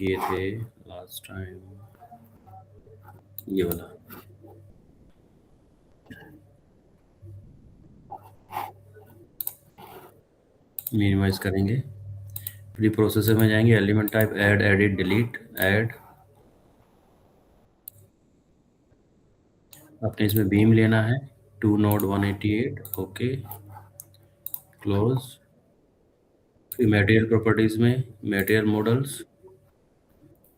किए थे last time, ये वाला। मिनिमाइज करेंगे, प्री प्रोसेसर में जाएंगे, element type add, edit, delete, add. अपने इसमें बीम लेना है 2 नोड 188, ओके, क्लोज। फिर मटेरियल प्रॉपर्टीज में material models,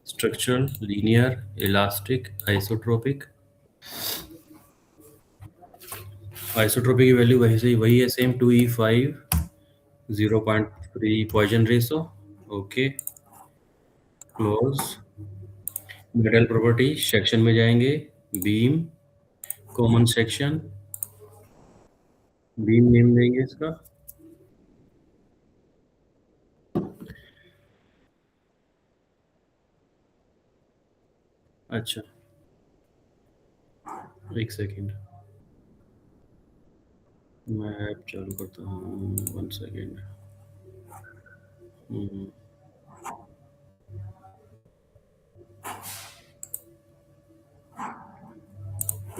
structural, linear, elastic, isotropic. Isotropic की वैल्यू वही से वही है same 2E5 0.3 Poisson ratio, okay, close. Metal property section में जाएंगे, beam, common section, beam name देंगे इसका, अच्छा, एक सेकेंड, मैं ऐप चालू करता हूँ, 1 सेकेंड।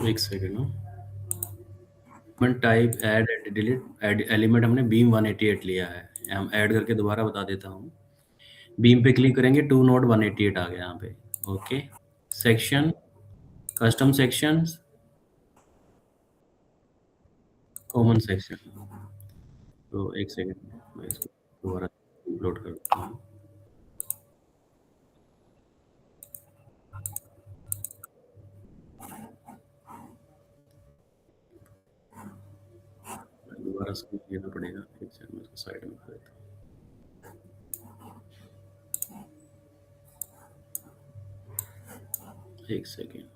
एक सेकेंड ना, type add, delete, add element हमने बीम 188 लिया है, हम ऐड करके दोबारा बता देता हूँ। बीम पे क्लिक करेंगे, 2 नोड 188 आ गया यहाँ पे, okay. Section, custom sections, common section. तो एक सेकेंड, मैं इसको दोबारा अपलोड करता हूँ। दोबारा से लेना पड़ेगा, एक सेकंड में इसको साइड में कर देता हूँ, एक सेकेंड।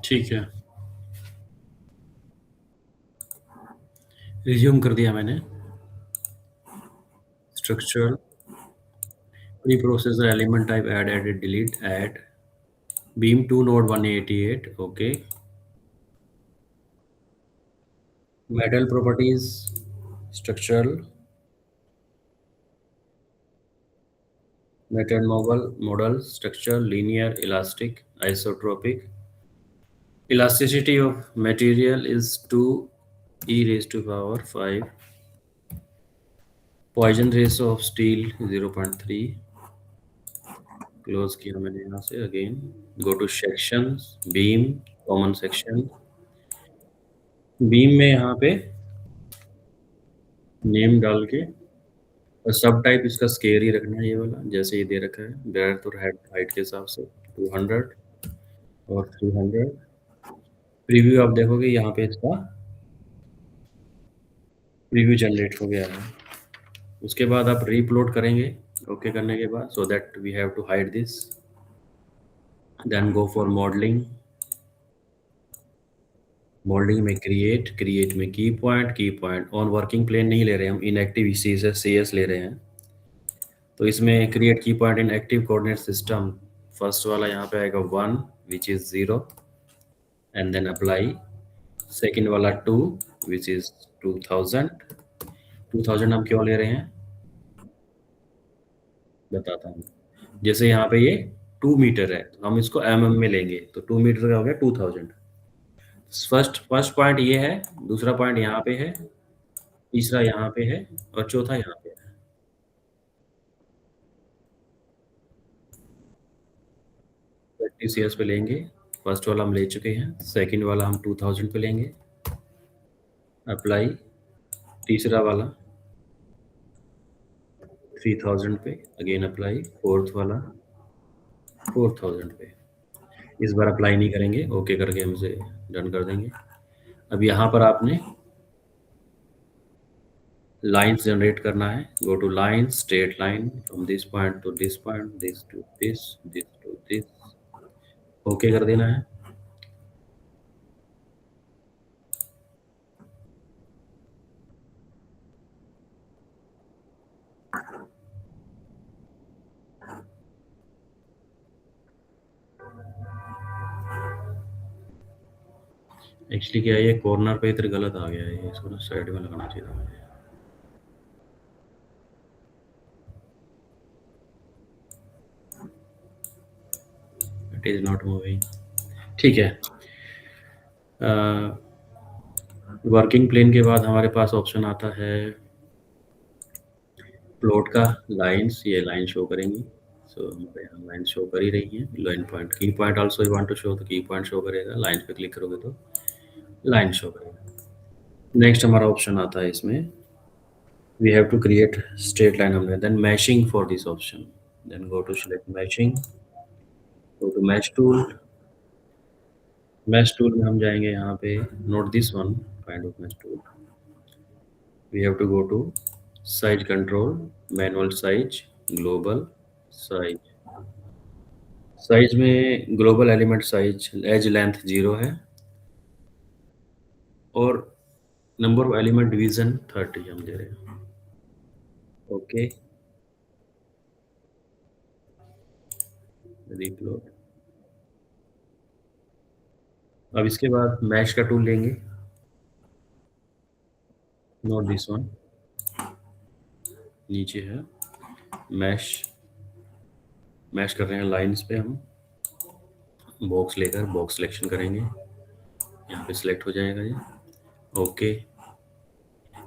ठीक है, रिज्यूम कर दिया मैंने। Structure, pre processor, element type add, edit, delete, add, beam 2 node 188, okay. Metal properties, structural, metal model, structure, linear, elastic, isotropic. Elasticity of material is 2 e raised to power 5. Poisson ratio of steel 0.3. Close किया मैंने यहाँ से, again go two sections, beam, common section. Beam में यहाँ पे name डाल के, और सब टाइप इसका स्केयर ही रखना है, ये वाला जैसे ये दे रखा है, ब्रेड्थ और हाइट के हिसाब से 200 और 300। प्रीव्यू आप देखोगे यहाँ पे इसका प्रीव्यू जनरेट हो गया है। उसके बाद आप रीअपलोड करेंगे, ओके करने के बाद, so that we have to hide this, then go for modelling. Modelling में क्रिएट में key point on working plane नहीं ले रहे हम, इनएक्टिव CS ले रहे हैं। तो इसमें create key point in active coordinate system, first वाला यहाँ पे आएगा 1 which is 0 and then apply. Second वाला 2 विच इज 2000 हम क्यों ले रहे हैं बताता हूँ। जैसे यहाँ पे ये 2 मीटर है, तो हम इसको में लेंगे, तो 2 मीटर का हो गया 2000। फर्स्ट पॉइंट ये है, दूसरा पॉइंट यहाँ पे है, तीसरा यहाँ पे है, और चौथा यहाँ पे है। टीसीएस पे लेंगे। फर्स्ट वाला हम ले चुके हैं, सेकंड वाला हम 2000 पे लेंगे, अप्लाई। तीसरा वाला 3000 पे, अगेन अप्लाई। फोर्थ वाला 4000 पे। इस बार अप्लाई नहीं करेंगे, ओके करके हम इसे डन कर देंगे। अब यहाँ पर आपने लाइन्स जनरेट करना है। Go to line, straight line from this point to this point, this to this to this, okay कर देना है। एक्चुअली क्या है, ये कॉर्नर पे इधर गलत आ गया है, ये इसको ना साइड में लगाना चाहिए था मुझे। It is not moving. ठीक है। वर्किंग प्लेन के बाद हमारे पास ऑप्शन आता है प्लॉट का। लाइंस, ये लाइन शो करेंगी। सो हमारे यहाँ लाइन शो कर ही रही है। Line point, key point also you want to show, तो की पॉइंट शो करेगा। लाइन पे क्लिक करोगे तो लाइन शो करेगा। नेक्स्ट हमारा ऑप्शन आता है इसमें, we have to create straight line हमने, then meshing for this option, then go to select meshing, go to mesh tool. Mesh tool में हम जाएंगे यहाँ पे, note this one kind of mesh tool. We have to go to size control, manual size, global size. Size में global element size as length 0 है, और number of element division 30 हम दे रहे हैं। ओके, रीप्लोड। अब इसके बाद मैश का टूल लेंगे, नोट दिस वन, नीचे है मैश। मैश कर रहे हैं लाइंस पे हम, बॉक्स लेकर बॉक्स सिलेक्शन करेंगे, यहाँ पे सिलेक्ट हो जाएगा ये। ओके,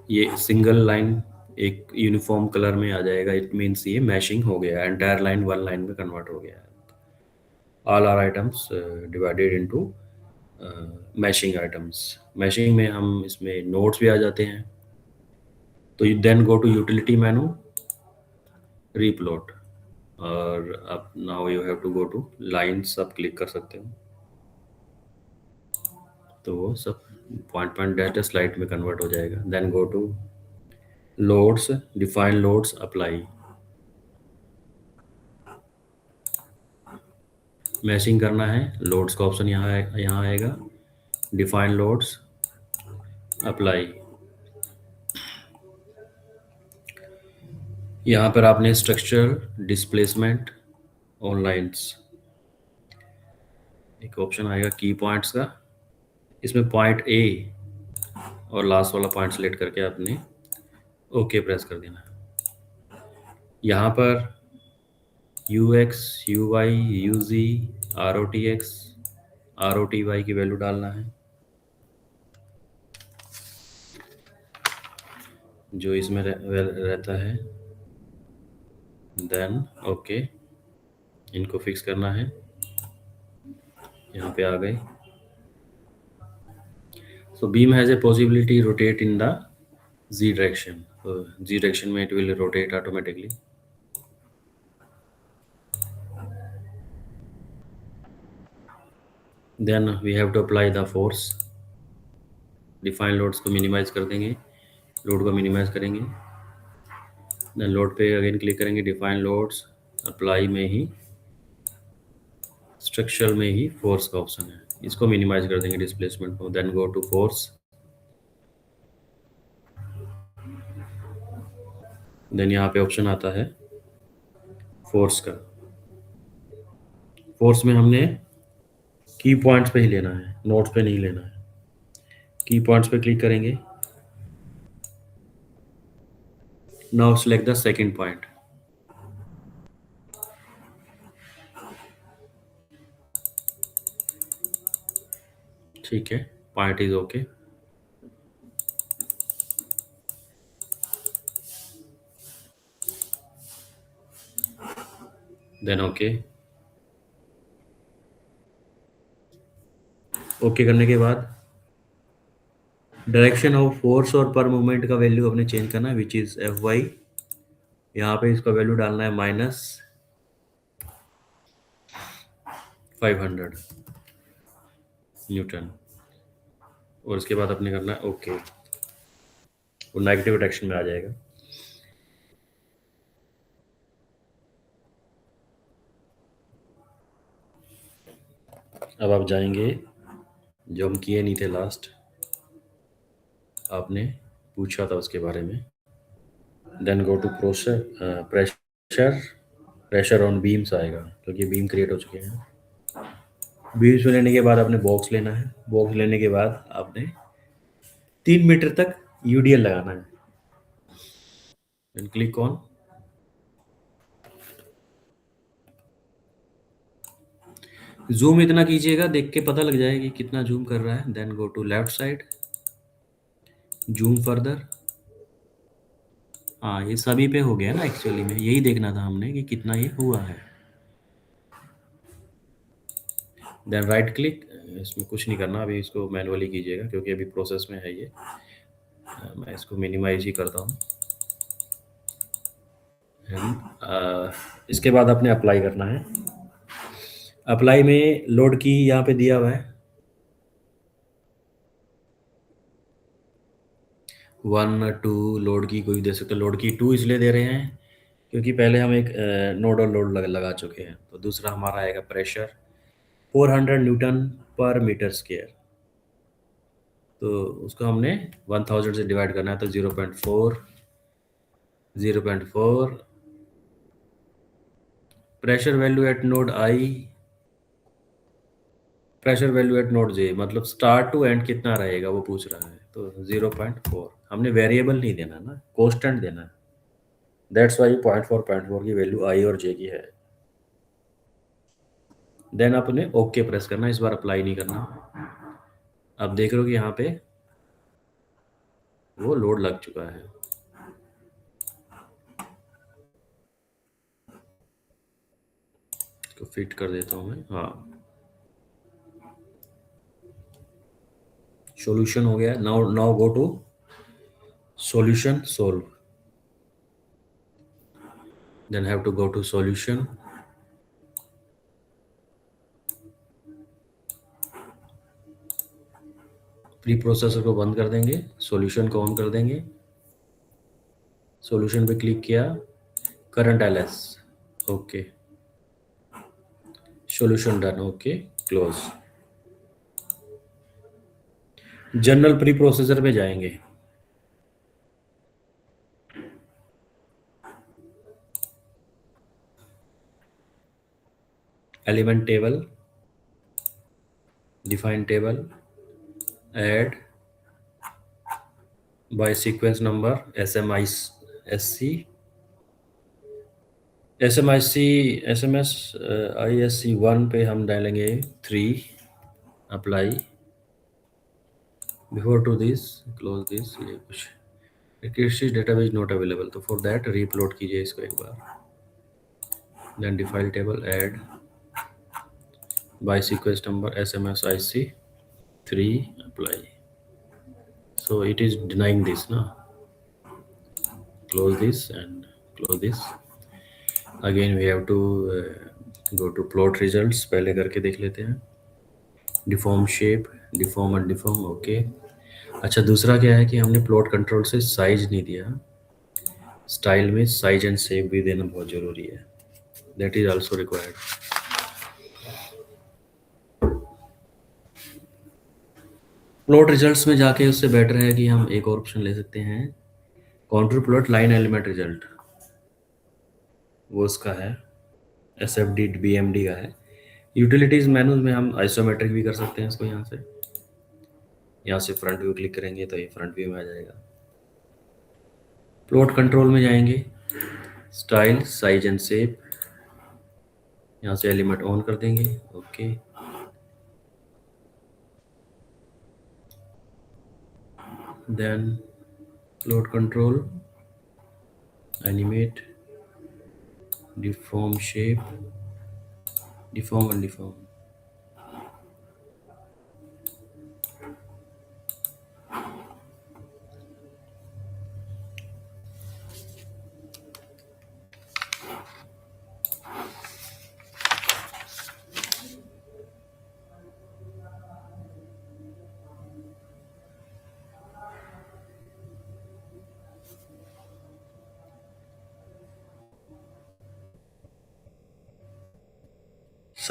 ये सिंगल लाइन एक यूनिफॉर्म कलर में आ जाएगा, इट मीन्स ये मैशिंग हो गया, एंटायर लाइन वन लाइन में कन्वर्ट हो गया है। All are items divided into meshing items. Meshing में हम इसमें नोड्स भी आ जाते हैं, तो you then go to utility menu, replot, और अब now you have to go to lines, आप क्लिक कर सकते हो, तो वो सब पॉइंट पॉइंट डाटा स्लाइड में कन्वर्ट हो जाएगा। Then go to loads, define loads, apply. Meshing करना है, लोड्स का ऑप्शन यहाँ आएगा, डिफाइन लोड्स, अप्लाई। यहाँ पर आपने स्ट्रक्चर, डिस्प्लेसमेंट, ऑनलाइंस, एक ऑप्शन आएगा की पॉइंट्स का, इसमें पॉइंट ए और लास्ट वाला पॉइंट सेलेक्ट करके आपने ओके प्रेस कर देना है। यहाँ पर U X, U Y, U Z, R O T X, R O T Y की वैल्यू डालना है, जो इसमें रहता है। देन ओके, इनको फिक्स करना है, यहाँ पे आ गए। So beam has a possibility rotate in the z direction, so z direction में it will rotate automatically। then we have to apply the force। Define loads को मिनिमाइज कर देंगे, लोड को मिनिमाइज करेंगे, देन लोड पे again click करेंगे, define loads, apply में ही structure में ही फोर्स का ऑप्शन है, इसको मिनिमाइज कर देंगे डिस्प्लेसमेंट को। देन गो टू फोर्स, देन यहाँ पे ऑप्शन आता है फोर्स का। फोर्स में हमने की पॉइंट्स पे ही लेना है, नोट्स पे नहीं लेना है। की पॉइंट्स पे क्लिक करेंगे, now select the second point. ठीक है, point is okay. Then okay, okay करने के बाद डायरेक्शन ऑफ फोर्स और पर मूवमेंट का वैल्यू अपने चेंज करना है, विच इज एफ वाई। यहाँ पे इसका वैल्यू डालना है -500 न्यूटन। और उसके बाद अपने करना है ओके, वो नेगेटिव डायरेक्शन में आ जाएगा। अब आप जाएंगे, जो हम किए नहीं थे लास्ट, आपने पूछा था उसके बारे में। Then go to pressure pressure on beams आएगा, क्योंकि बीम क्रिएट हो चुके हैं। बीम्स में लेने के बाद आपने बॉक्स लेना है, बॉक्स लेने के बाद आपने 3 मीटर तक यूडीएल लगाना है। देन क्लिक ऑन, जूम इतना कीजिएगा, देख के पता लग जाएगा कि कितना जूम कर रहा है। Then go to left side, zoom further. हाँ, ये सभी पे हो गया ना, एक्चुअली में यही देखना था हमने कि कितना ये हुआ है। देन राइट क्लिक, इसमें कुछ नहीं करना अभी, इसको मैनुअली कीजिएगा क्योंकि अभी प्रोसेस में है ये। मैं इसको मिनिमाइज ही करता हूँ। इसके बाद आपने अप्लाई करना है। अप्लाई में लोड की यहाँ पे दिया हुआ है 1 2, लोड की कोई दे सकते, लोड की 2 इसलिए दे रहे हैं क्योंकि पहले हम एक नोड और लोड लगा चुके हैं। तो दूसरा हमारा आएगा प्रेशर 400 न्यूटन पर मीटर स्क्वायर। तो उसको हमने 1000 से डिवाइड करना है, तो 0.4 pressure value at node I, pressure value at node J, मतलब स्टार्ट टू एंड कितना रहेगा वो पूछ रहा है। तो 0.4 हमने वेरिएबल नहीं देना ना, कांस्टेंट देना है। दैट्स वाई 0.4 की वैल्यू आई और जे की है। देन आपने ओके प्रेस करना, इस बार अप्लाई नहीं करना। अब देख रहे हो कि यहाँ पे वो लोड लग चुका है। तो फिट कर देता हूँ मैं। हाँ, सॉल्यूशन हो गया। Now now go to solution solve. Then have to go to solution. Preprocessor को बंद कर देंगे, सॉल्यूशन को ऑन कर देंगे। सॉल्यूशन पे क्लिक किया, current LS, okay, solution done, okay, close. General preprocessor पे जाएंगे। Element table, define table, add by sequence number, SMISC, SMSISC 1 पे हम डालेंगे 3, apply. Before to this, close this, ये कुछ रिक्वेस्ट डेटाबेस नॉट अवेलेबल, तो for that reupload कीजिए इसको एक बार। Then define table, add by sequence number SMSIC 3, apply. So it is denying this, na? Close this and close this. Again we have to go to plot results, पहले करके देख लेते हैं। Deform shape, deform and deform, okay. अच्छा, दूसरा क्या है कि हमने प्लॉट कंट्रोल से साइज नहीं दिया। स्टाइल में साइज एंड शेप भी देना बहुत जरूरी है, that is also required. Plot results में जाके उससे बेटर है कि हम एक और ऑप्शन ले सकते हैं, कॉन्ट्री प्लॉट लाइन एलिमेंट रिजल्ट, वो उसका है, SFD BMD का है। यूटिलिटीज मेनू में हम आइसोमेट्रिक भी कर सकते हैं इसको। यहाँ से फ्रंट व्यू क्लिक करेंगे तो ये फ्रंट व्यू में आ जाएगा। प्लॉट कंट्रोल में जाएंगे, स्टाइल, साइज एंड शेप, यहाँ से एलिमेंट ऑन कर देंगे, okay. Then plot control, animate, deform shape, deform and deform,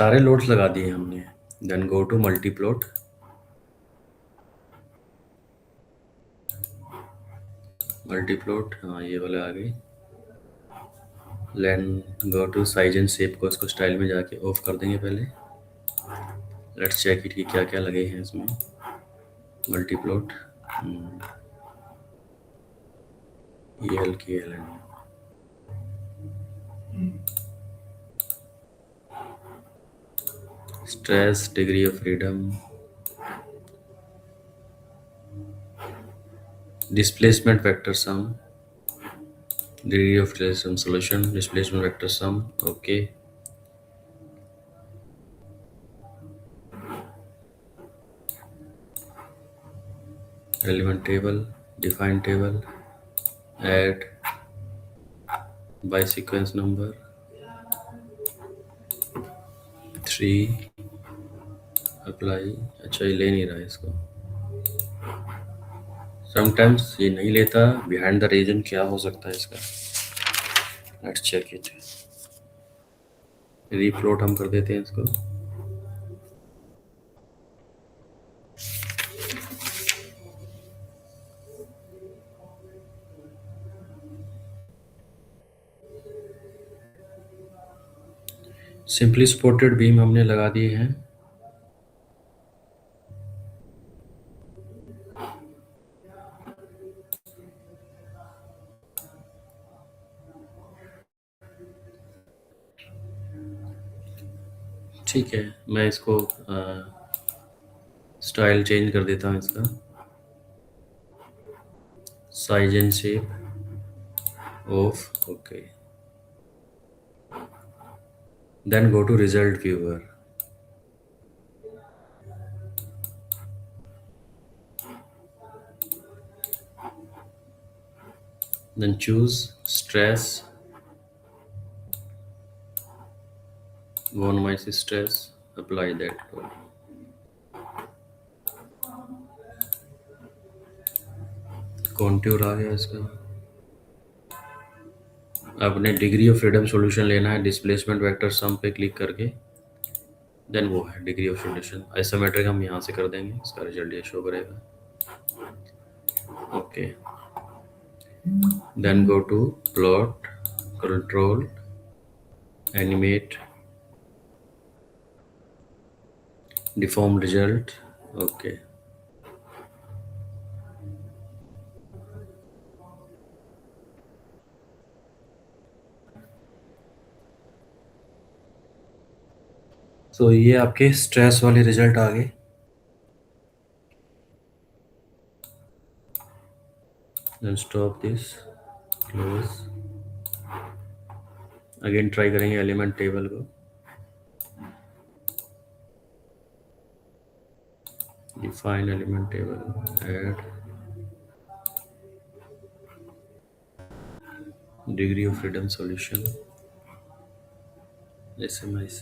सारे लोड्स लगा दिए हमने। Then go to multi plot. Multi plot, हाँ ये वाले आ गए। Then go to size and shape को, इसको स्टाइल में जाके ऑफ कर देंगे पहले। लेट्स चेक इट कि क्या क्या लगे हैं इसमें। मल्टी प्लॉट, ये हल्की L N, stress, degree of freedom, displacement vector sum, degree of some solution, displacement vector sum, okay. Element table, define table, add by sequence number 3, apply। अच्छा ये ले नहीं रहा है इसको, समटाइम्स ये नहीं लेता। बिहाइंड द रीजन क्या हो सकता है इसका, लेट्स चेक इट। रीप्लॉट हम कर देते हैं इसको। सिंपली सपोर्टेड बीम हमने लगा दिए हैं। ठीक है, मैं इसको स्टाइल चेंज कर देता हूँ इसका, size and shape off, okay. Then go to result viewer. Then choose stress, von Mises stress, apply that code। Contour आ गया इसका। आपने डिग्री ऑफ फ्रीडम सॉल्यूशन लेना है, डिस्प्लेसमेंट वेक्टर सम पे क्लिक करके, देन वो है डिग्री ऑफ सॉल्यूशन। आइसोमेट्रिक हम यहाँ से कर देंगे, इसका रिजल्ट ये शो करेगा, okay. Then go to plot, control, animate, deform result, okay. तो ये आपके स्ट्रेस वाले रिजल्ट आ गए। Then stop this, close। Again try करेंगे एलिमेंट टेबल को, define element table, add degree of freedom solution, SMIC,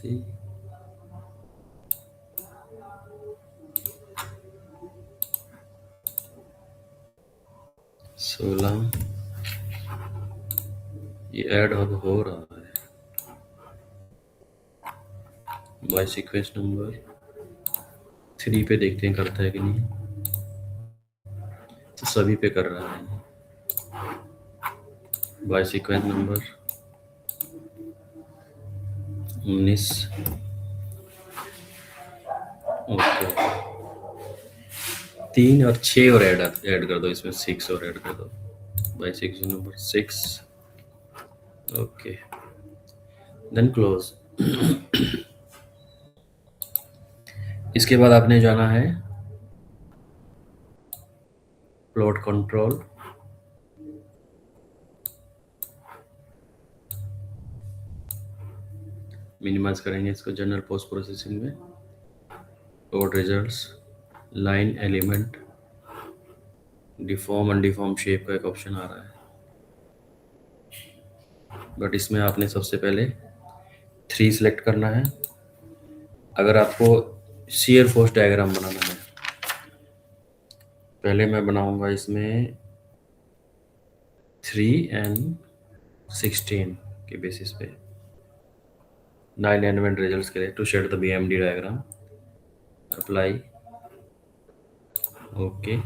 16। ये ऐड अब हो रहा है बाय सीक्वेंस नंबर 3 पे, देखते हैं करता है कि नहीं। तो सभी पे कर रहा है बाय सीक्वेंस नंबर 19, ओके। 3 और 6 और ऐड कर दो इसमें, 6 और ऐड कर दो by sequence number 6, okay. Then close. इसके बाद आपने जाना है प्लॉट कंट्रोल, मिनिमाइज करेंगे इसको जनरल पोस्ट प्रोसेसिंग में, plot results, line element, deform undeform shape का एक ऑप्शन आ रहा है, बट इसमें आपने सबसे पहले 3 सिलेक्ट करना है। अगर आपको शियर फोर्स डायग्राम बनाना है, पहले मैं बनाऊंगा इसमें 3 and 16 के बेसिस पे। 9 element results के लिए to shade the BMD diagram. Apply. Okay.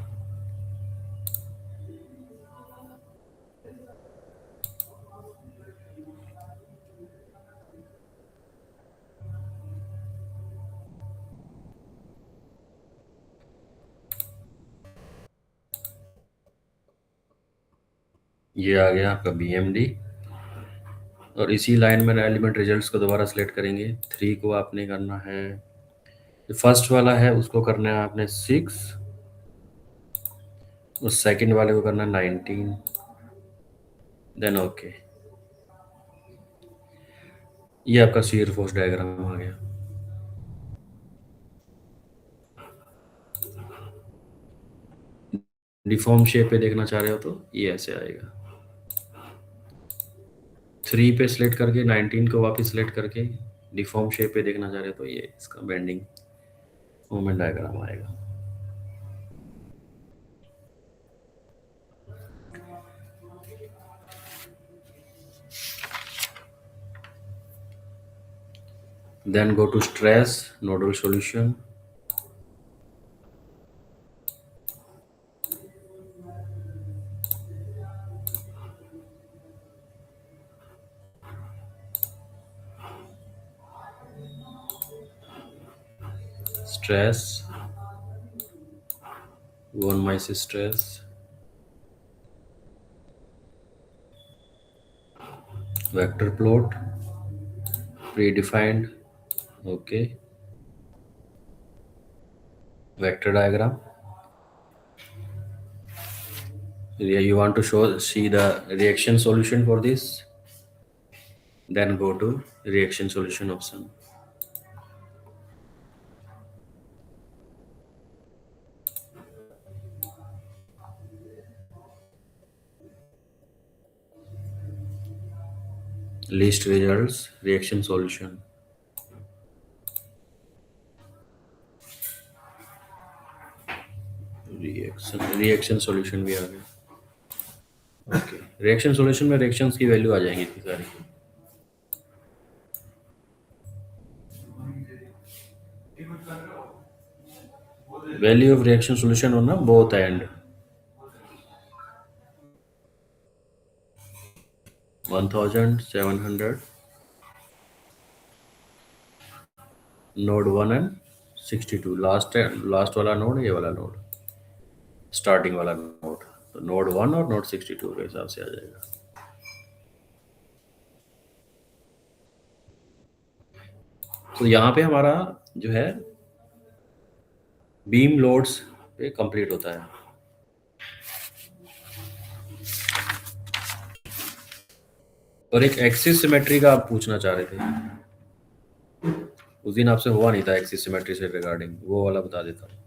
ये आ गया आपका BMD। और इसी लाइन में एलिमेंट रिजल्ट्स को दोबारा सेलेक्ट करेंगे। 3 को आपने करना है, जो फर्स्ट वाला है उसको करना है आपने 6, और सेकंड वाले को करना है 19, देन ओके। ये आपका शियर फोर्स डायग्राम आ गया। डिफॉर्म शेप पे देखना चाह रहे हो तो ये ऐसे आएगा। 3 पे सिलेक्ट करके 19 को वापस सिलेक्ट करके डिफॉर्म शेप पे देखना चाह रहे हो तो ये इसका बेंडिंग मोमेंट डायग्राम आएगा। Then go to stress, nodal solution. Stress, von Mises stress, vector plot, predefined, okay, vector diagram. Yeah, you want to see the reaction solution for this, then go to reaction solution option. List results, reaction solution. Reaction solution भी आ गया। Okay, reaction solution में reactions की value आ जाएंगी इतनी सारी। Value of reaction solution होना both and 1700, node 1 and 62, last वाला node, ये वाला नोड, स्टार्टिंग वाला नोड, तो नोड 1 और नोड 62 के हिसाब से आ जाएगा। तो यहाँ पे हमारा जो है बीम लोड्स पे कंप्लीट होता है। और एक एक्सिस सिमेट्री का आप पूछना चाह रहे थे, उस दिन आपसे हुआ नहीं था एक्सिस सिमेट्री से रिगार्डिंग, वो वाला बता देता हूँ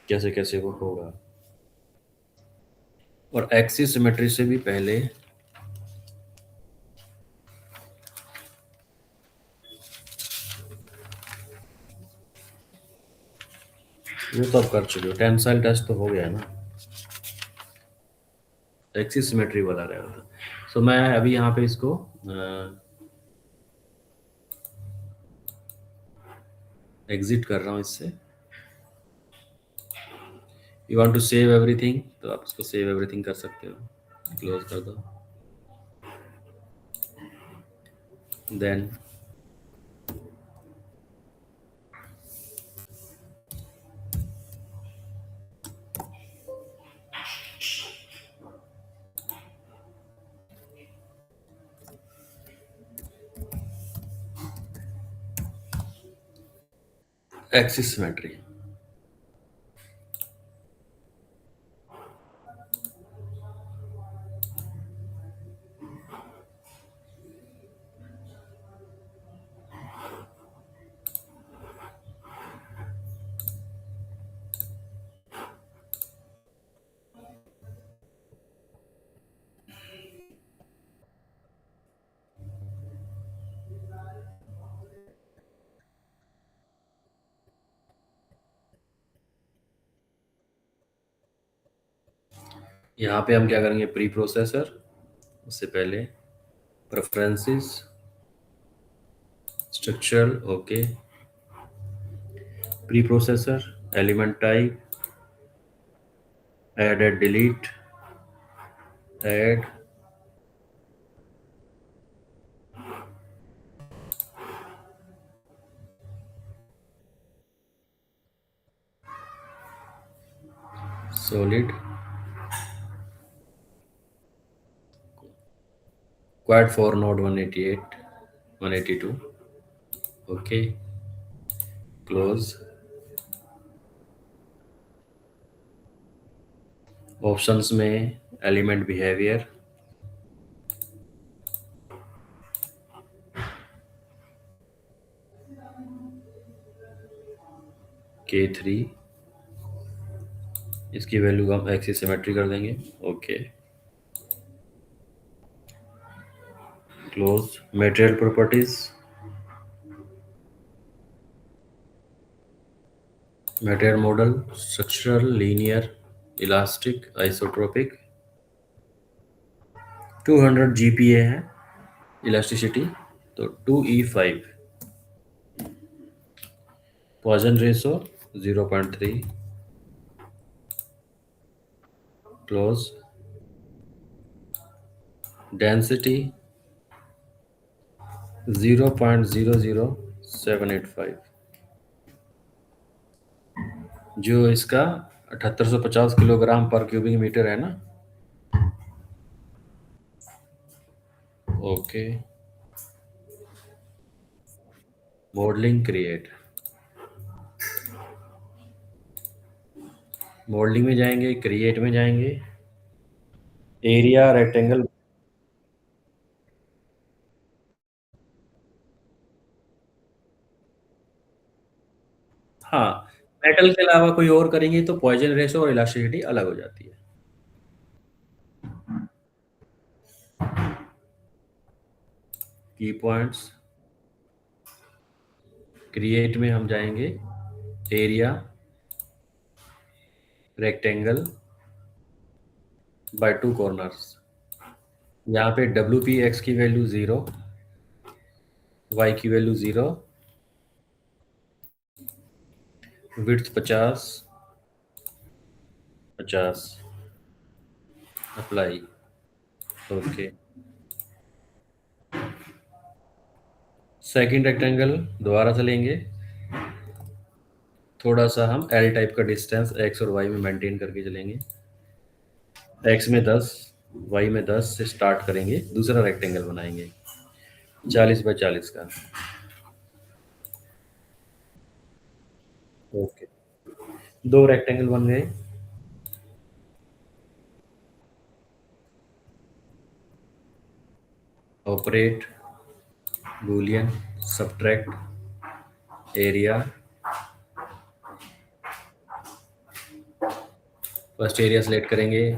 कैसे कैसे वो होगा। और एक्सिस सिमेट्री से भी पहले वो तो आप कर चुके हो, टेंसाइल टेस्ट तो हो गया है ना, एक्सिस सिमेट्री वाला रहा था। सो मैं अभी यहाँ पे इसको एग्जिट कर रहा हूँ इससे। You want to save everything तो आप इसको सेव एवरीथिंग कर सकते हो, क्लोज कर दो। Then axis symmetry. यहाँ पे हम क्या करेंगे, प्री प्रोसेसर, उससे पहले preferences, structural, okay. Preprocessor, element type, add and delete, add, solid, quad 4 node 188, 182, okay, close. Options में एलिमेंट बिहेवियर, K3, इसकी वैल्यू हम एक्सिस सिमेट्री कर देंगे, okay, close. Material properties, material model, structural, linear, elastic, isotropic. 200 GPa है elasticity, तो 2E5। Poisson ratio 0.3, close. Density 0.00785, जो इसका 7850 kilogram पर क्यूबिक मीटर है ना, ओके। मॉडलिंग क्रिएट, मॉडलिंग में जाएंगे, क्रिएट में जाएंगे, एरिया रेक्टेंगल। हाँ, मेटल के अलावा कोई और करेंगे तो पॉइजन रेशो और इलास्टिसिटी अलग हो जाती है। की पॉइंट्स, क्रिएट में हम जाएंगे, area rectangle by two corners. यहाँ पे WPX की वैल्यू 0, Y की value 0, width 50, 50, apply, okay. Second rectangle दोबारा से लेंगे, थोड़ा सा हम एल टाइप का डिस्टेंस एक्स और वाई में मेंटेन करके चलेंगे। एक्स में 10, वाई में 10 से स्टार्ट करेंगे, दूसरा रेक्टेंगल बनाएंगे 40 बाय 40 का, ओके। दो रेक्टेंगल बन गए। Operate, Boolean, subtract, area, first area select करेंगे,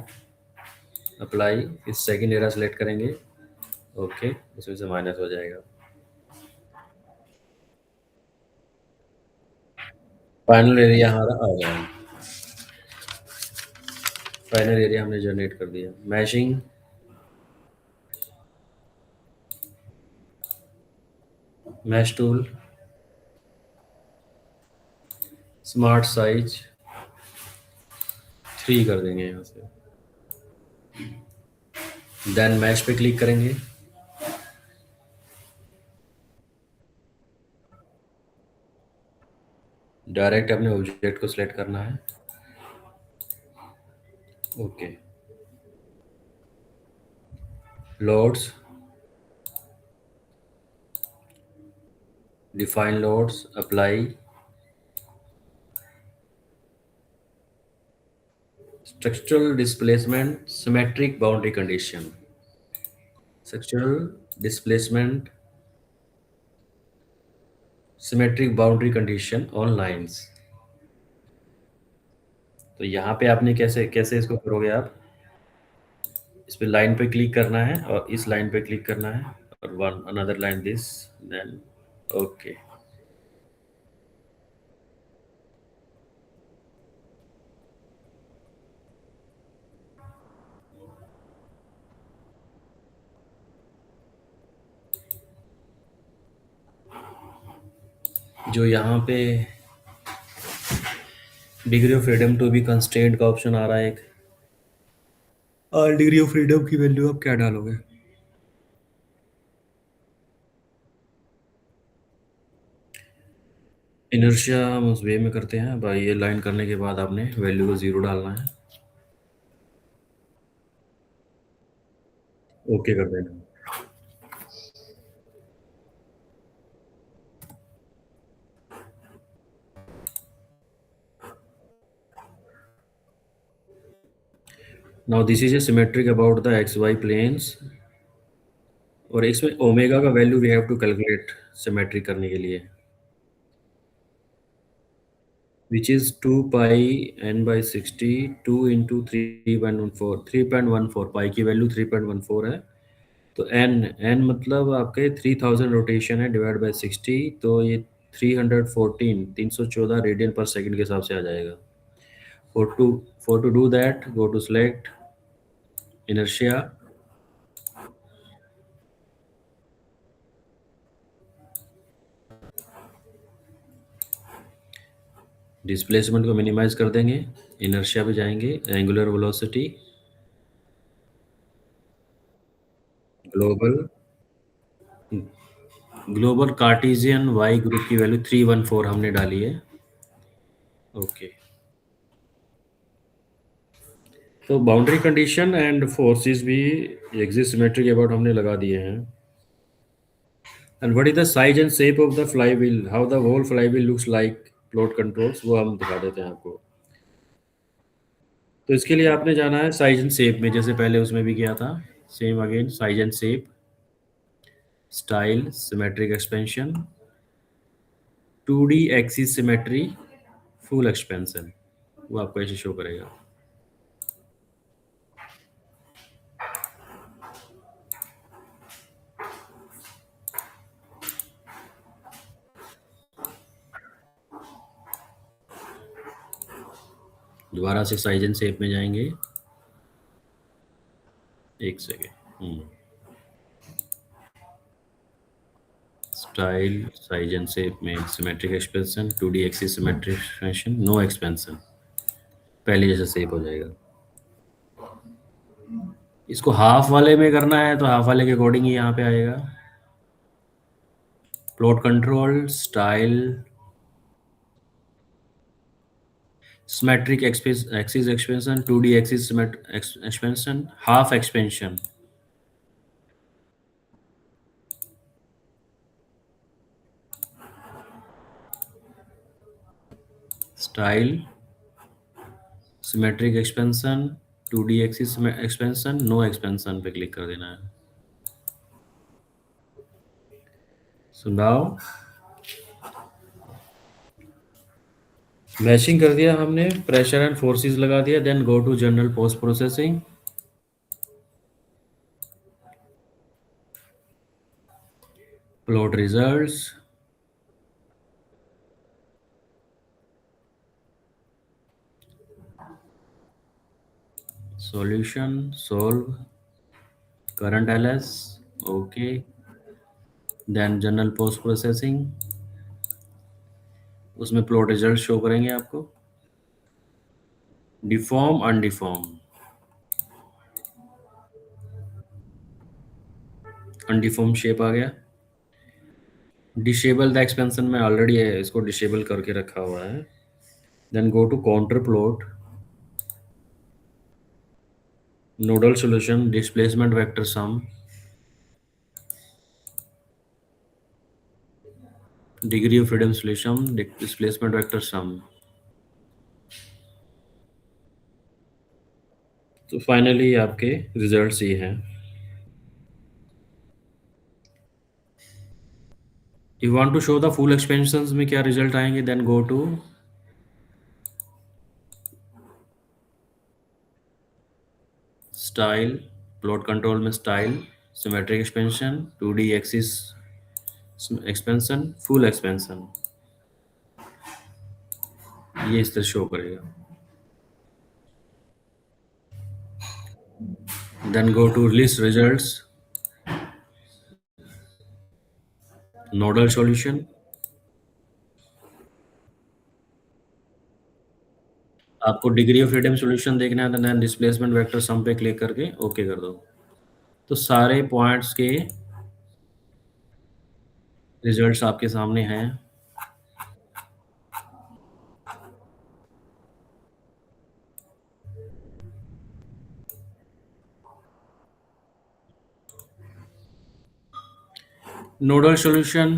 अप्लाई, फिर सेकंड एरिया सेलेक्ट करेंगे, ओके, उसमें से माइनस हो जाएगा। फाइनल एरिया हमारा आ गया, फाइनल एरिया हमने जनरेट कर दिया। Mashing, mash tool, smart size 3 कर देंगे यहाँ से, देन मैश पे क्लिक करेंगे, डायरेक्ट अपने ऑब्जेक्ट को सिलेक्ट करना है, okay. Loads, define loads, apply, structural displacement, symmetric boundary condition, structural displacement, symmetric boundary condition on lines. तो यहाँ पे आपने कैसे कैसे इसको करोगे आप, इस पे लाइन पे क्लिक करना है और इस लाइन पे क्लिक करना है, और one another line this, then okay. जो यहाँ पे degree of freedom to be constraint का ऑप्शन आ रहा है एक, और डिग्री ऑफ फ्रीडम की वैल्यू आप क्या डालोगे? इनर्शिया हम उस वे में करते हैं भाई, ये लाइन करने के बाद आपने वैल्यू को ज़ीरो डालना है, ओके कर देना। Now this is a symmetric about the X Y planes, और इसमें ओमेगा का value we have to calculate symmetric करने के लिए, which is 2 pi n by 60, 2 into 3.14, 3.14, pi की वैल्यू 3.14 है। तो n मतलब आपके 3000 रोटेशन है डिवाइड बाय 60, तो ये 314, 314 रेडियन पर सेकंड के हिसाब से आ जाएगा। For to for to do that, go to select inertia, displacement को मिनिमाइज कर देंगे, इनर्शिया पे जाएंगे, angular velocity, global global cartesian Y group की वैल्यू 314 हमने डाली है, ओके। तो बाउंड्री कंडीशन एंड फोर्सेस भी एग्जिस्ट सिमेट्रिक अबाउट हमने लगा दिए हैं। And what is the size and shape of the flywheel, how the whole flywheel looks like plot controls, वो हम दिखा देते हैं आपको। तो इसके लिए आपने जाना है साइज एंड शेप में, जैसे पहले उसमें भी किया था, same again size and shape, style, symmetric expansion, 2D axis symmetry, full expansion, वो आपको ऐसे शो करेगा। दोबारा से साइज एंड शेप में जाएंगे, एक second, style, size and shape में symmetric expansion, 2D axis symmetric expansion, no expansion, पहले जैसा शेप हो जाएगा। इसको हाफ वाले में करना है तो हाफ वाले के अकॉर्डिंग ही यहाँ पे आएगा, plot control, style, symmetric axis expansion, 2D axis expansion, half expansion, style, symmetric expansion, 2D axis expansion, no expansion पे क्लिक कर देना है। सो नाउ मैचिंग कर दिया हमने, प्रेशर एंड फोर्सेस लगा दिया, then go to general post processing, plot results, solution, solve, current LS, okay, then general post processing, उसमें प्लॉट रिजल्ट शो करेंगे आपको, डिफॉर्म अनडिफॉर्म, अनडिफॉर्म शेप आ गया, डिसेबल द एक्सपेंशन में ऑलरेडी है, इसको डिसेबल करके रखा हुआ है, then go to contour plot, nodal solution, displacement vector sum, degree of freedom solution, displacement vector sum. तो फाइनली आपके रिजल्ट्स ये हैं। You want to show the full expansions में क्या रिजल्ट आएंगे, then go to style, plot control में style, symmetric expansion, 2D axis expansion, full expansion, ये इस तरह शो करेगा। Then go to list results, nodal solution, आपको डिग्री ऑफ फ्रीडम सॉल्यूशन देखना है तो देन डिस्प्लेसमेंट वेक्टर सम पे क्लिक करके ओके कर दो। तो सारे पॉइंट्स के रिजल्ट्स आपके सामने हैं। Nodal solution,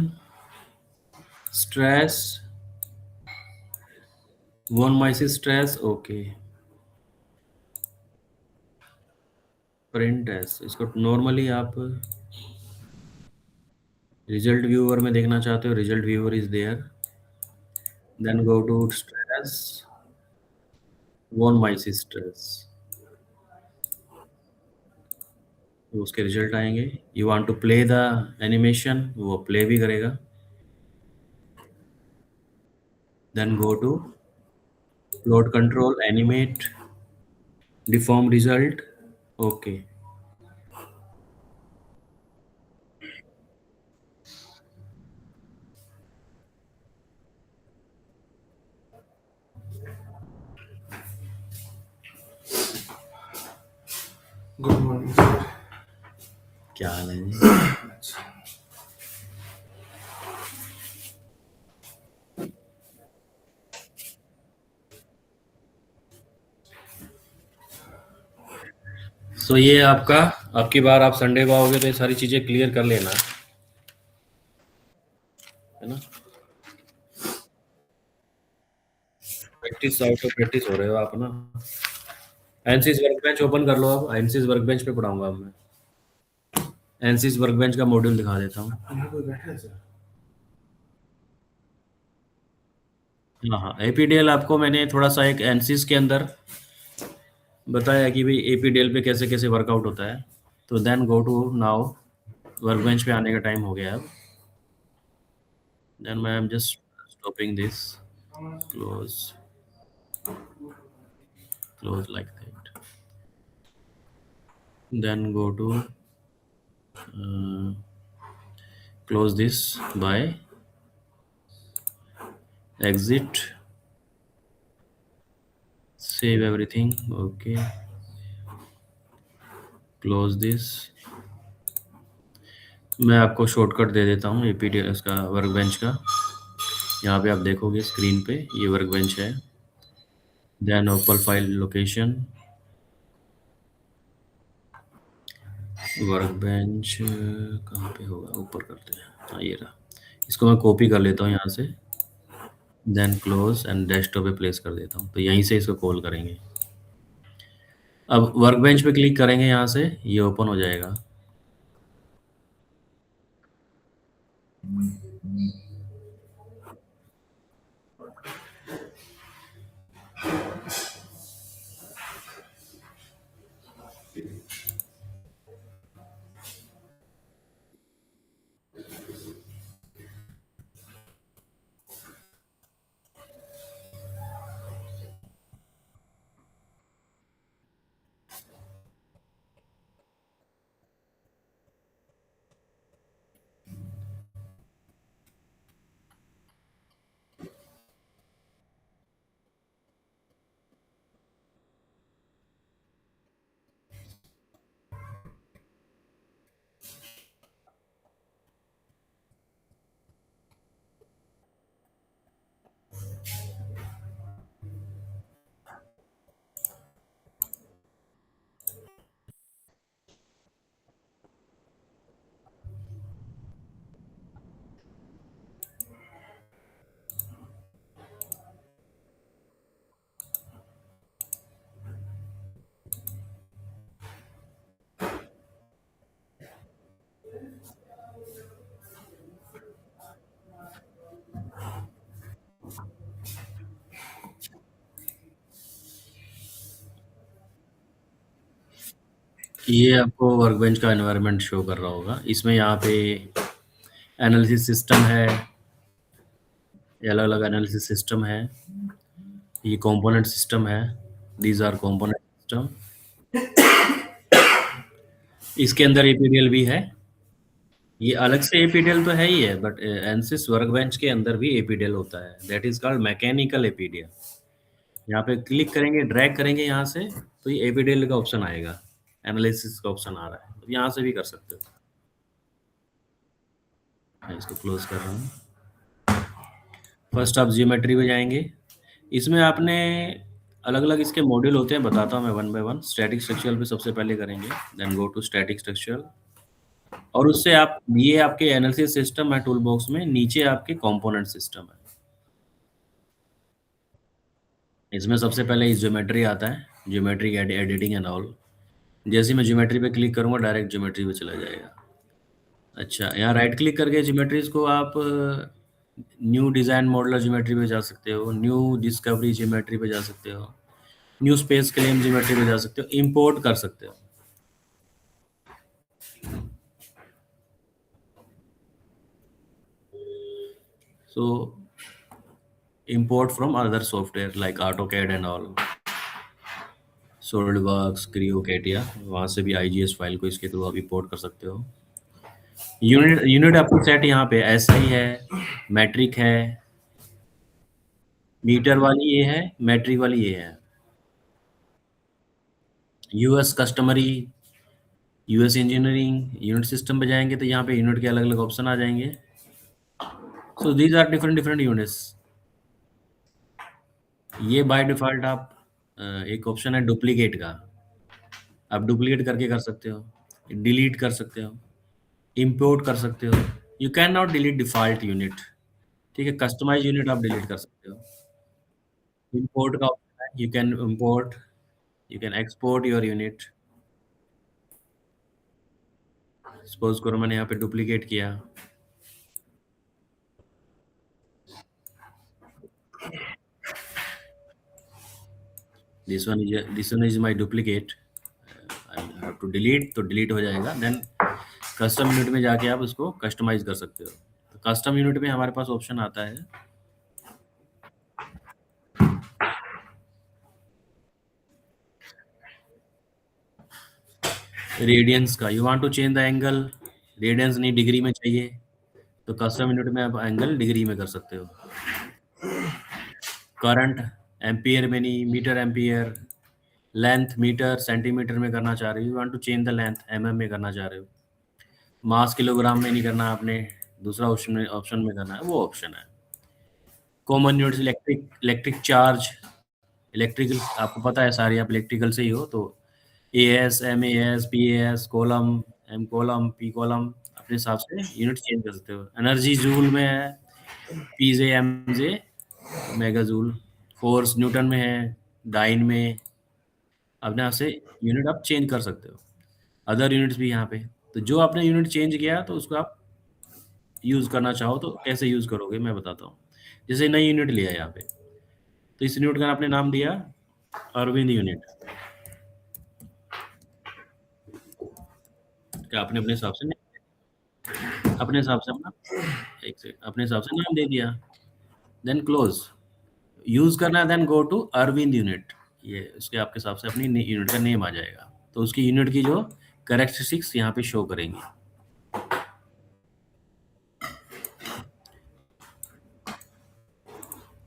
stress, von Mises stress, okay. Print S, इसको नॉर्मली आप रिजल्ट व्यूअर में देखना चाहते हो, result viewer is there, then go to stress, von Mises stress, तो उसके रिजल्ट आएंगे। You want to play the animation, वो प्ले भी करेगा। Then go to plot control, animate, deform result, okay. Good morning sir. क्या हाल है जी? सो ये आपका, आपकी बार आप संडे को आओगे तो ये सारी चीजें क्लियर कर लेना, है ना। प्रैक्टिस आउट ऑफ प्रैक्टिस हो रहे हो आप ना। एनसीस वर्क बेंच ओपन कर लो। अब एनसीस वर्क बेंच पे पढ़ाऊंगा अब मैं। एनसीस वर्क बेंच का मॉड्यूल दिखा देता हूँ। यहाँ कोई बैठा है सर? हाँ हाँ, एपीडीएल आपको मैंने थोड़ा सा एक एनसीस के अंदर बताया कि भाई एपीडीएल पे कैसे कैसे वर्कआउट होता है। तो then go to now, workbench पे आने का टाइम हो गया अब। Then I am just stopping this, close, close like that, then go to close this by exit, save everything, okay, close this। मैं आपको शॉर्टकट दे देता हूँ एपीडी इसका, वर्क बेंच का। यहाँ पे आप देखोगे स्क्रीन पे ये वर्क बेंच है। Then open file location, workbench कहाँ पे होगा, ऊपर करते हैं, हाँ ये रहा। इसको मैं कॉपी कर लेता हूँ यहाँ से, देन क्लोज एंड डेस्कटॉप पे प्लेस कर देता हूँ। तो यहीं से इसको कॉल करेंगे। अब वर्क बेंच पे क्लिक करेंगे, यहाँ से ये ओपन हो जाएगा। ये आपको वर्कबेंच का एनवायरनमेंट शो कर रहा होगा। इसमें यहाँ पे एनालिसिस सिस्टम है, अलग-अलग एनालिसिस सिस्टम है। ये कंपोनेंट सिस्टम है, दीज आर कंपोनेंट सिस्टम। इसके अंदर एपीडीएल भी है। ये अलग से एपीडीएल तो है ही है, बट एनसिस वर्कबेंच के अंदर भी एपीडीएल होता है, दैट इज कॉल्ड मैकेनिकल एपीडीएल। यहाँ पे क्लिक करेंगे, ड्रैग करेंगे यहाँ से, तो ये एपीडेल का ऑप्शन आएगा, एनालिसिस का ऑप्शन आ रहा है, तो यहाँ से भी कर सकते हो। मैं इसको क्लोज कर रहा हूँ। फर्स्ट आप जियोमेट्री पे जाएंगे। इसमें आपने अलग-अलग इसके मॉड्यूल होते हैं, बताता हूँ मैं one by one. Static structural पे सबसे पहले करेंगे, then go to static structural, और उससे आप ये आपके एनालिसिस सिस्टम है टूल बॉक्स में, नीचे आपके कंपोनेंट सिस्टम है। इसमें सबसे पहले ज्योमेट्री आता है, ज्योमेट्री एडिटिंग एंड ऑल। जैसे ही मैं ज्योमेट्री पे क्लिक करूंगा, डायरेक्ट ज्योमेट्री पे चला जाएगा। अच्छा, यहाँ राइट क्लिक करके ज्योमेट्रीज को आप न्यू डिजाइन मॉडलर ज्योमेट्री पे जा सकते हो, न्यू डिस्कवरी ज्योमेट्री पे जा सकते हो, न्यू स्पेस क्लेम ज्योमेट्री पे जा सकते हो, इंपोर्ट कर सकते हो। सो import from other software like AutoCAD and all, SolidWorks, Creo, CATIA, वहाँ से भी IGS फाइल को इसके थ्रू आप इंपोर्ट कर सकते हो। यूनिट यूनिट आपको सेट यहाँ पे SI है, मैट्रिक है, मीटर वाली ये है, मैट्रिक वाली ये है। US customary, US engineering, unit system पे जाएंगे तो यहाँ पे यूनिट के अलग अलग ऑप्शन आ जाएंगे। So these are different different units. ये बाय डिफॉल्ट आप एक ऑप्शन है डुप्लीकेट का, आप डुप्लीकेट करके कर सकते हो, डिलीट कर सकते हो, इंपोर्ट कर सकते हो। You can not delete default unit, ठीक है, कस्टमाइज यूनिट आप डिलीट कर सकते हो। इंपोर्ट का ऑप्शन है, you can import, you can export your unit. Suppose करो मैंने यहाँ पे डुप्लीकेट किया, this one is my duplicate, I have to delete, तो डिलीट हो जाएगा। देन कस्टम यूनिट में जाके आप उसको कस्टमाइज कर सकते हो। तो कस्टम यूनिट में हमारे पास ऑप्शन आता है रेडियंस का। You want to change the angle, radians नहीं डिग्री में चाहिए, तो कस्टम यूनिट में आप एंगल डिग्री में कर सकते हो। करंट एम्पियर में नहीं, metre ampere, length metre centimetre में करना चाह रहे हो, you want to change the length MM में करना चाह रहे हो, मास किलोग्राम में नहीं करना आपने, दूसरा ऑप्शन में करना है, वो ऑप्शन है। Common units electric, electric charge, electrical आपको पता है सारी, आप इलेक्ट्रिकल से ही हो, तो AS, MAS, PS, column, M column, P column, अपने हिसाब से यूनिट चेंज कर सकते हो। एनर्जी जूल में है, PJ, MJ, mega joule, force newton में है, डाइन में, अपने आप से यूनिट आप चेंज कर सकते हो। अदर यूनिट्स भी यहाँ पे, तो जो आपने यूनिट चेंज किया तो उसको आप यूज़ करना चाहो तो कैसे यूज़ करोगे मैं बताता हूँ। जैसे नई यूनिट लिया यहाँ पे, तो इस यूनिट का आपने नाम दिया अरविंद यूनिट, क्या आपने अपने हिसाब से अपने हिसाब से अपना एक सेकंड अपने हिसाब से नाम दे दिया, देन क्लोज। यूज़ करना है, then go to Arvind unit, ये उसके आपके हिसाब से अपनी यूनिट का नेम आ जाएगा, तो उसकी यूनिट की जो कैरेक्टरिस्टिक्स यहाँ पे शो करेंगी।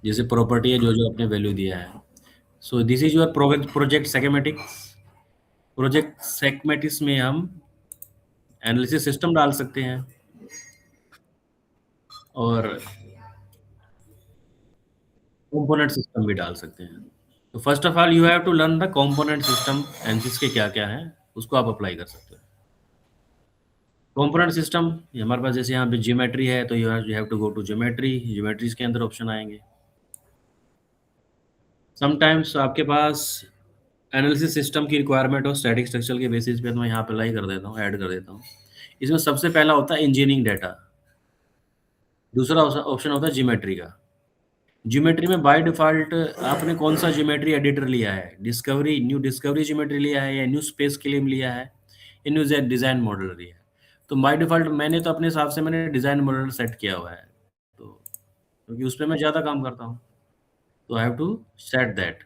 जैसे प्रॉपर्टी है, जो जो आपने वैल्यू दिया है। So this is your project schematics. Project schematics में हम एनालिसिस सिस्टम डाल सकते हैं और कंपोनेंट सिस्टम भी डाल सकते हैं। तो first of all you have to learn the component system, analysis के क्या क्या हैं उसको आप अप्लाई कर सकते हो। कंपोनेंट सिस्टम हमारे पास, जैसे यहाँ पे ज्योमेट्री है, तो you have to go to geometry, geometries के अंदर ऑप्शन आएंगे। समटाइम्स आपके पास एनालिसिस सिस्टम की रिक्वायरमेंट हो स्टैटिक स्ट्रक्चर के बेसिस पे, तो मैं यहाँ पे अप्लाई कर देता हूँ, ऐड कर देता हूँ। इसमें सबसे पहला होता है इंजीनियरिंग डाटा, दूसरा ऑप्शन होता है ज्योमेट्री का। ज्योमेट्री में बाय डिफ़ॉल्ट आपने कौन-सा ज्योमेट्री एडिटर लिया है? न्यू डिस्कवरी ज्योमेट्री लिया है, या न्यू स्पेस क्लेम लिया है, या न्यू डिज़ाइन मॉडल लिया है? तो बाय डिफ़ॉल्ट मैंने तो अपने हिसाब से मैंने डिज़ाइन मॉडल सेट किया हुआ है, तो क्योंकि उस पे मैं ज़्यादा काम करता हूँ, तो I have to set that.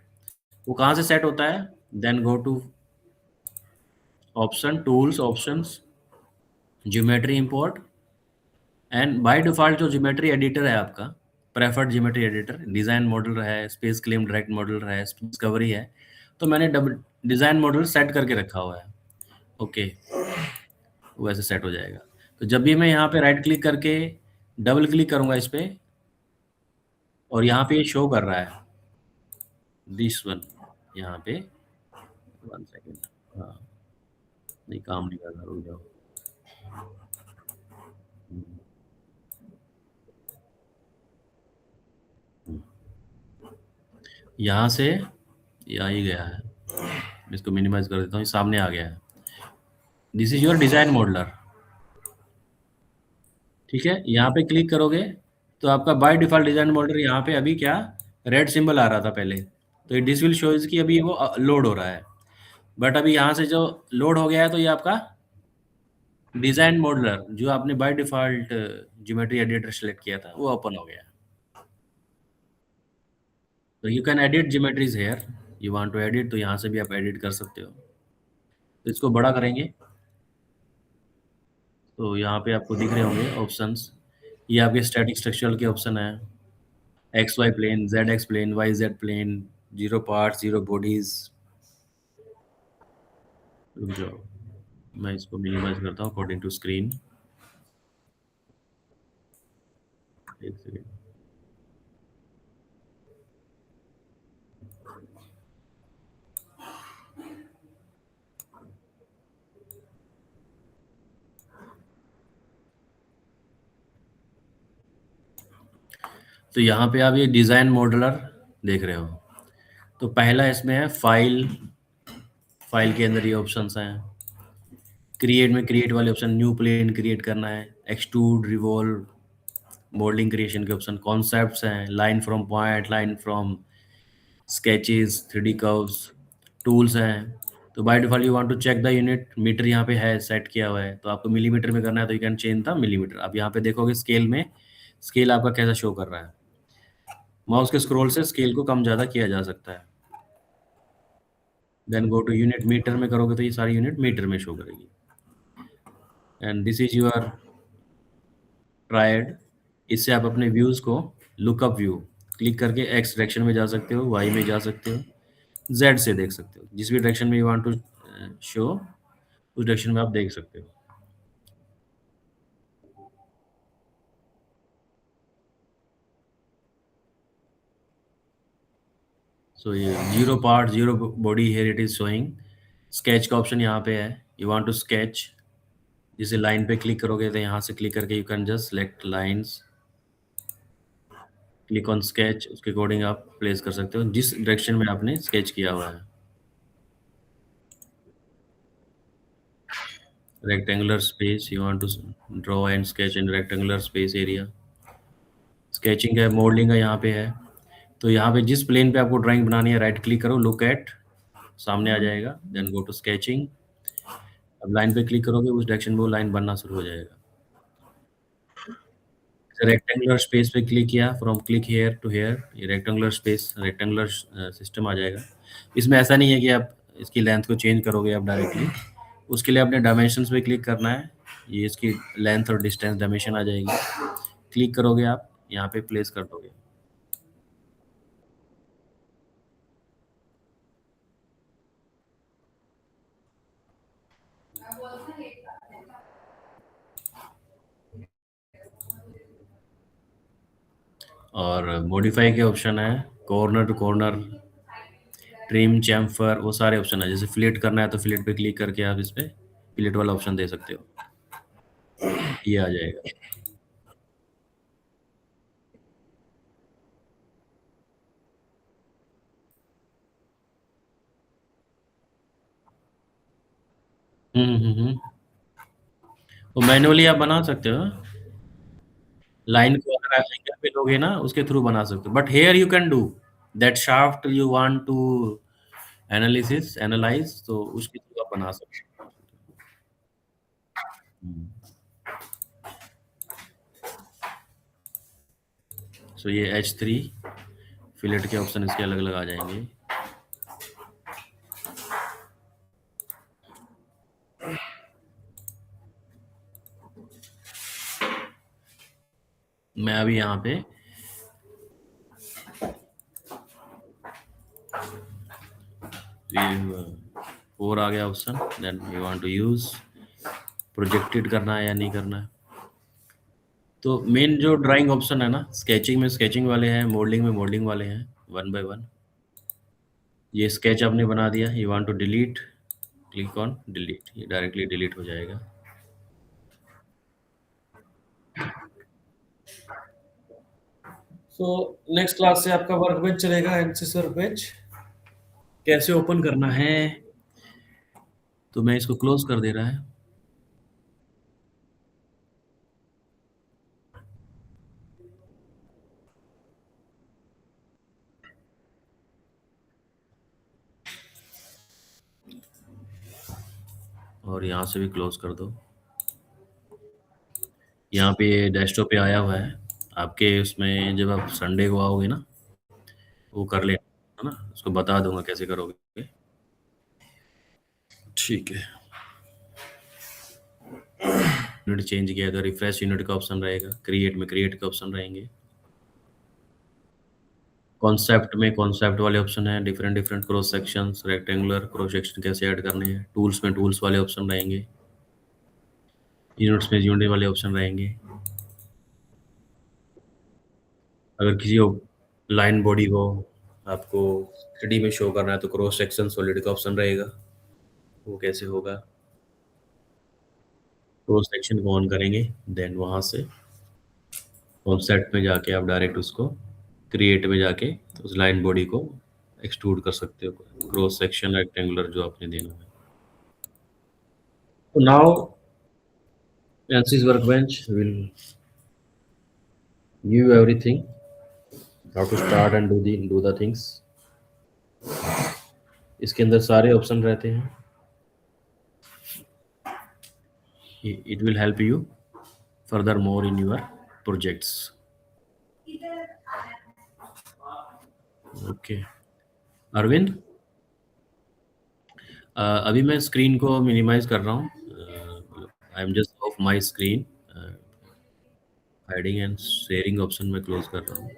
वो कहाँ से सेट होता है? Then go to option, tools, options, geometry import, and by default जो ज्योमेट्री एडिटर है आपका, preferred geometry editor, design model है, स्पेस क्लेम डायरेक्ट मॉडल है, डिस्कवरी है। तो मैंने डिज़ाइन मॉडल सेट करके रखा हुआ है। ओके, वैसे सेट हो जाएगा। तो जब भी मैं यहाँ पे राइट क्लिक करके डबल क्लिक करूँगा इस पे, और यहाँ पे ये शो कर रहा है दिस वन, यहाँ पे 1 सेकंड। हाँ, नहीं काम नहीं कर रहा, रुक जाओ। हम्म, हम्म। यहाँ से ये आ ही गया है। इसको मिनिमाइज कर देता हूँ, ये सामने आ गया है। This is your design modeler. ठीक है, यहाँ पे क्लिक करोगे तो आपका बाय डिफॉल्ट डिजाइन मॉडलर यहाँ पे अभी क्या रेड सिंबल आ रहा था पहले, तो ये दिस विल शोज कि अभी वो लोड हो रहा है। बट अभी यहाँ से जो लोड हो गया है, तो ये आपका डिजाइन मॉडलर जो आपने by default geometry editor select किया था वो ओपन हो गया। तो you can edit geometries here, you want to edit तो यहाँ से भी आप एडिट कर सकते हो। तो इसको बड़ा करेंगे तो यहाँ पे आपको दिख रहे होंगे ऑप्शंस। ये आपके स्टैटिक स्ट्रक्चरल के ऑप्शन है, X Y plane, Z X plane, Y Z plane, zero part, zero bodies. रुक जाओ, मैं इसको मिनिमाइज करता हूँ अकॉर्डिंग टू स्क्रीन। एक सेकेंड। तो यहाँ पे आप ये डिज़ाइन मॉडलर देख रहे हो। तो पहला इसमें है फाइल, फाइल के अंदर ये ऑप्शंस हैं। क्रिएट में क्रिएट वाले ऑप्शन, न्यू प्लेन क्रिएट करना है, एक्सट्रूड, रिवॉल्व, मॉडलिंग क्रिएशन के ऑप्शन, कॉन्सेप्ट्स हैं, line from point, line from sketches, 3D curves, tools हैं। तो by default you want to check the unit, metre यहाँ पे है सेट किया हुआ है, तो आपको मिलीमीटर में करना है तो you can change the millimetre. अब यहाँ पे देखोगे स्केल में, स्केल आपका कैसा शो कर रहा है। माउस के स्क्रॉल से स्केल को कम ज़्यादा किया जा सकता है। Then go to unit, metre में करोगे तो ये सारी यूनिट मीटर में शो करेगी। And this is your triad. इससे आप अपने व्यूज़ को लुकअप व्यू क्लिक करके एक्स डायरेक्शन में जा सकते हो, वाई में जा सकते हो, जेड से देख सकते हो, जिस भी डायरेक्शन में यू वांट टू शो उस डायरेक्शन में आप देख सकते हो। सो ये zero part, zero body, here it is showing. Sketch का ऑप्शन यहाँ पे है, यू वांट टू स्केच, जिसे लाइन पे क्लिक करोगे तो यहाँ से क्लिक करके you can just select lines, click on sketch, उसके अकॉर्डिंग आप प्लेस कर सकते हो जिस डायरेक्शन में आपने स्केच किया हुआ है। Rectangular space, you want to draw and sketch in rectangular space area. Sketching है, मॉडलिंग है, यहाँ पे है। तो यहाँ पे जिस प्लेन पे आपको ड्राइंग बनानी है राइट क्लिक करो, लुक एट, सामने आ जाएगा, देन गो टू स्केचिंग। अब लाइन पे क्लिक करोगे उस डायरेक्शन में वो लाइन बनना शुरू हो जाएगा। रेक्टेंगुलर स्पेस पे क्लिक किया, from click here to here, ये रेक्टेंगुलर स्पेस, रेक्टेंगुलर सिस्टम आ जाएगा। इसमें ऐसा नहीं है कि आप इसकी लेंथ को चेंज करोगे आप डायरेक्टली, उसके लिए आपने डायमेंशंस पे क्लिक करना है, ये इसकी लेंथ और डिस्टेंस डायमेंशन आ जाएगी। क्लिक करोगे आप यहाँ पे प्लेस कर दोगे। और मॉडिफाई के ऑप्शन है, corner to corner, trim, chamfer, वो सारे ऑप्शन है। जैसे फ्लिट करना है तो फ्लिट पे क्लिक करके आप इस पे फ्लिट वाला ऑप्शन दे सकते हो, ये आ जाएगा। तो मैनुअली आप बना सकते हो, लाइन को अगर आप एंगल पे लोगे ना उसके थ्रू बना सकते हो, but here you can do that shaft you want to analysis analyse, तो उसके थ्रू आप बना सकते हो। सो ये H3 फिलेट के ऑप्शन इसके अलग अलग आ जाएंगे। मैं अभी यहाँ पे फोर आ गया option, then you want to use projected करना है या नहीं करना है। तो मेन जो ड्राइंग ऑप्शन है ना, स्केचिंग में स्केचिंग वाले हैं, मोल्डिंग में मोल्डिंग वाले हैं, वन बाय वन। ये स्केच आपने बना दिया, you want to delete, click on delete, ये डायरेक्टली डिलीट हो जाएगा। सो नेक्स्ट क्लास से आपका वर्क बेंच चलेगा, एनसीसी वर्क बेंच कैसे ओपन करना है। तो मैं इसको क्लोज कर दे रहा है। और यहाँ से भी क्लोज कर दो। यहाँ पे डेस्कटॉप पे आया हुआ है आपके, उसमें जब आप संडे को आओगे ना, वो कर लेना, है ना, उसको बता दूंगा कैसे करोगे। ठीक है, यूनिट चेंज किया तो रिफ्रेश यूनिट का ऑप्शन रहेगा, क्रिएट में क्रिएट का ऑप्शन रहेंगे, कॉन्सेप्ट में कॉन्सेप्ट वाले ऑप्शन है, different different cross sections, rectangular cross section कैसे ऐड करने हैं, टूल्स में टूल्स वाले ऑप्शन रहेंगे, यूनिट्स में यूनिट वाले ऑप्शन रहेंगे। अगर किसी लाइन बॉडी को आपको 3D में शो करना है तो क्रॉस सेक्शन सॉलिड का ऑप्शन रहेगा, वो कैसे होगा। क्रॉस सेक्शन को ऑन करेंगे, देन वहाँ से कॉन्सेप्ट में जाके आप डायरेक्ट उसको क्रिएट में जाके उस लाइन बॉडी को एक्सट्रूड कर सकते हो, क्रॉस सेक्शन रेक्टेंगुलर जो आपने देना है। तो now ANSYS workbench will give you everything how to start and do the things। इसके अंदर सारे ऑप्शन रहते हैं, it will help you furthermore in your projects। Okay Arvind, अभी मैं स्क्रीन को मिनिमाइज कर रहा हूँ, I am just of my screen, hiding and sharing option में क्लोज कर रहा हूँ।